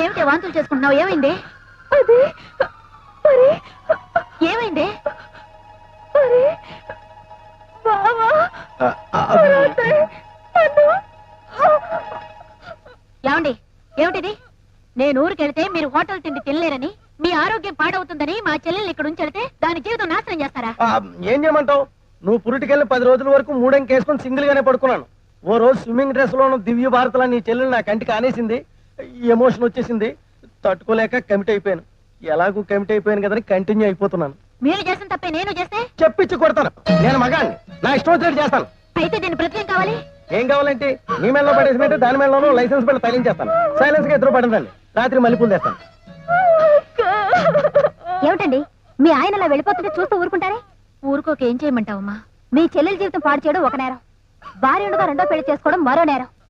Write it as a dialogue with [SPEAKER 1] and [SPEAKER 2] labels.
[SPEAKER 1] ఏమిటి వాంతులు చేసుకుంటున్నావు? ఏమైంది? ఏమైంది? ఏమండి, ఏమిటిది? నేను ఊరికెళ్తే మీరు హోటల్ తిండి తినలేరని, మీ ఆరోగ్యం పాడవుతుందని మా చెల్లెల్ని ఇక్కడ ఉంచెళ్తే దాని జీవితం నాశనం చేస్తారా?
[SPEAKER 2] ఏం చేయమంటావు? నువ్వు పురిటికెళ్ళి 10 రోజుల వరకు మూడెంకేసుకుని సింగిల్ గానే పడుకున్నాను. ఓ రోజు స్విమ్మింగ్ డ్రెస్ లోను దివ్య భారతలా నీ చెల్లెలు నా కంటికి ఆనేసింది. ఎమోషన్ వచ్చేసింది, తట్టుకోలేక కమిట్ అయిపోయాను. ఎలాగూ కమిట్ అయిపోయాను కదని కంటిన్యూ అయిపోతున్నాను.
[SPEAKER 1] మీరు చేసిన తప్పే నేను చేస్తే
[SPEAKER 2] చెప్పించి కొడతాను. నేను మగాన్ని, నా ఇష్టం వచ్చినట్టు చేస్తాను.
[SPEAKER 1] అయితే దీని ప్రతి ఏం కావాలి?
[SPEAKER 2] ఏం కావాలంటే నీ మెడలో పడేసినట్టు దాని మెడలోనూ లైసెన్స్ బిల్లు తగిలించేస్తాను. సైలెన్స్ గా ఎదురు పడదండి. రాత్రి మల్లెపూలు తెస్తాను.
[SPEAKER 1] ఏమిటండి మీ ఆయన అలా వెళ్ళిపోతుంటే చూస్తూ ఊరుకుంటారే? ఊరుకోక ఏం చేయమంటావమ్మా? మీ చెల్లెల జీవితం పాడు చేయడం ఒక నేరం, భార్య ఉండగా రెండో పెళ్లి చేసుకోవడం మరో నేరం.